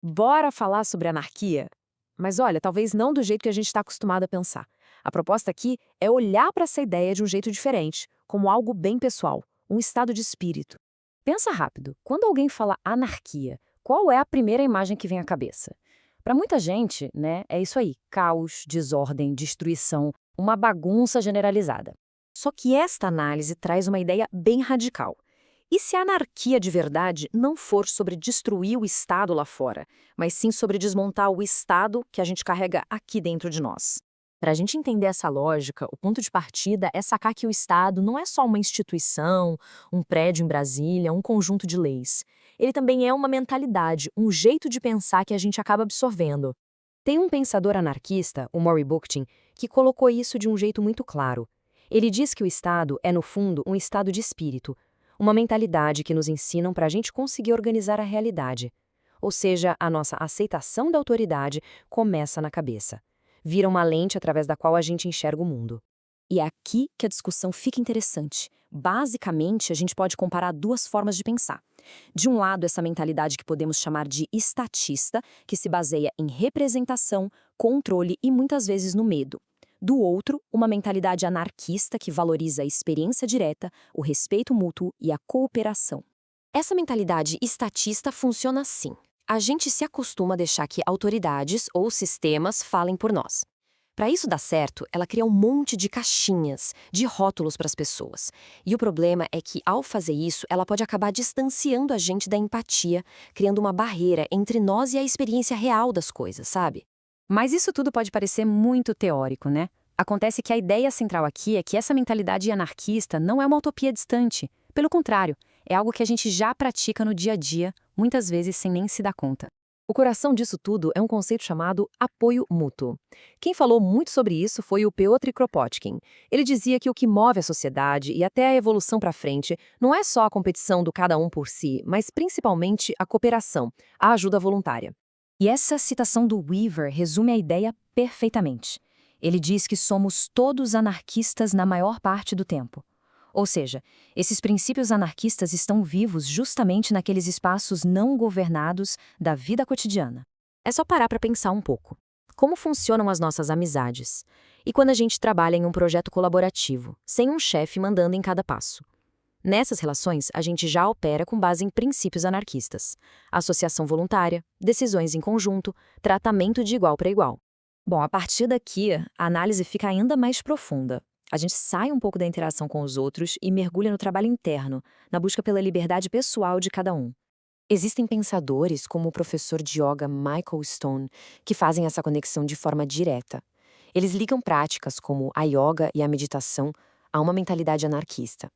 Bora falar sobre anarquia? Mas olha, talvez não do jeito que a gente está acostumado a pensar. A proposta aqui é olhar para essa ideia de um jeito diferente, como algo bem pessoal, um estado de espírito. Pensa rápido, quando alguém fala anarquia, qual é a primeira imagem que vem à cabeça? Para muita gente, né, é isso aí, caos, desordem, destruição, uma bagunça generalizada. Só que esta análise traz uma ideia bem radical. E se a anarquia de verdade não for sobre destruir o Estado lá fora, mas sim sobre desmontar o Estado que a gente carrega aqui dentro de nós? Para a gente entender essa lógica, o ponto de partida é sacar que o Estado não é só uma instituição, um prédio em Brasília, um conjunto de leis. Ele também é uma mentalidade, um jeito de pensar que a gente acaba absorvendo. Tem um pensador anarquista, o Murray Bookchin, que colocou isso de um jeito muito claro. Ele diz que o Estado é, no fundo, um estado de espírito, uma mentalidade que nos ensinam para a gente conseguir organizar a realidade. Ou seja, a nossa aceitação da autoridade começa na cabeça. Vira uma lente através da qual a gente enxerga o mundo. E é aqui que a discussão fica interessante. Basicamente, a gente pode comparar duas formas de pensar. De um lado, essa mentalidade que podemos chamar de estatista, que se baseia em representação, controle e muitas vezes no medo. Do outro, uma mentalidade anarquista que valoriza a experiência direta, o respeito mútuo e a cooperação. Essa mentalidade estatista funciona assim. A gente se acostuma a deixar que autoridades ou sistemas falem por nós. Para isso dar certo, ela cria um monte de caixinhas, de rótulos para as pessoas. E o problema é que, ao fazer isso, ela pode acabar distanciando a gente da empatia, criando uma barreira entre nós e a experiência real das coisas, sabe? Mas isso tudo pode parecer muito teórico, né? Acontece que a ideia central aqui é que essa mentalidade anarquista não é uma utopia distante. Pelo contrário, é algo que a gente já pratica no dia a dia, muitas vezes sem nem se dar conta. O coração disso tudo é um conceito chamado apoio mútuo. Quem falou muito sobre isso foi o Piotr Kropotkin. Ele dizia que o que move a sociedade e até a evolução para frente não é só a competição do cada um por si, mas principalmente a cooperação, a ajuda voluntária. E essa citação do Weaver resume a ideia perfeitamente. Ele diz que somos todos anarquistas na maior parte do tempo. Ou seja, esses princípios anarquistas estão vivos justamente naqueles espaços não governados da vida cotidiana. É só parar para pensar um pouco. Como funcionam as nossas amizades? E quando a gente trabalha em um projeto colaborativo, sem um chefe mandando em cada passo? Nessas relações, a gente já opera com base em princípios anarquistas. Associação voluntária, decisões em conjunto, tratamento de igual para igual. Bom, a partir daqui, a análise fica ainda mais profunda. A gente sai um pouco da interação com os outros e mergulha no trabalho interno, na busca pela liberdade pessoal de cada um. Existem pensadores, como o professor de yoga Michael Stone, que fazem essa conexão de forma direta. Eles ligam práticas como a yoga e a meditação a uma mentalidade anarquista.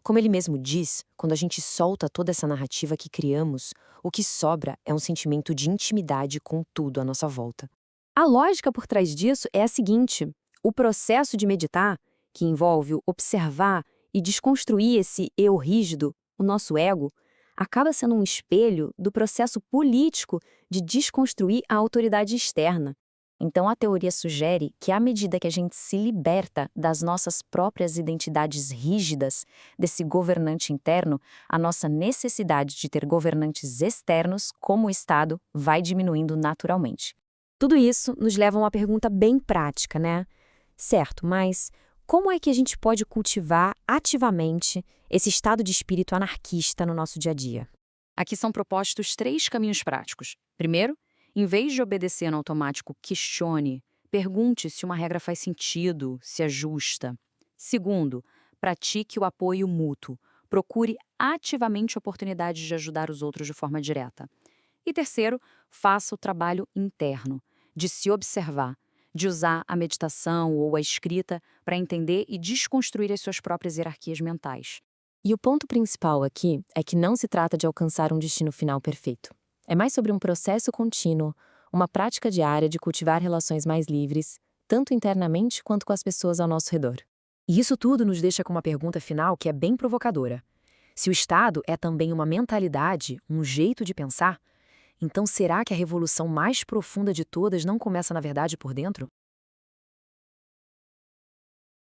Como ele mesmo diz, quando a gente solta toda essa narrativa que criamos, o que sobra é um sentimento de intimidade com tudo à nossa volta. A lógica por trás disso é a seguinte: o processo de meditar, que envolve o observar e desconstruir esse eu rígido, o nosso ego, acaba sendo um espelho do processo político de desconstruir a autoridade externa. Então, a teoria sugere que, à medida que a gente se liberta das nossas próprias identidades rígidas, desse governante interno, a nossa necessidade de ter governantes externos, como o Estado, vai diminuindo naturalmente. Tudo isso nos leva a uma pergunta bem prática, né? Certo, mas como é que a gente pode cultivar ativamente esse estado de espírito anarquista no nosso dia a dia? Aqui são propostos 3 caminhos práticos. Primeiro, em vez de obedecer no automático, questione, pergunte se uma regra faz sentido, se é justa. Segundo, pratique o apoio mútuo. Procure ativamente oportunidades de ajudar os outros de forma direta. E terceiro, faça o trabalho interno, de se observar, de usar a meditação ou a escrita para entender e desconstruir as suas próprias hierarquias mentais. E o ponto principal aqui é que não se trata de alcançar um destino final perfeito. É mais sobre um processo contínuo, uma prática diária de cultivar relações mais livres, tanto internamente quanto com as pessoas ao nosso redor. E isso tudo nos deixa com uma pergunta final que é bem provocadora. Se o Estado é também uma mentalidade, um jeito de pensar, então será que a revolução mais profunda de todas não começa na verdade por dentro?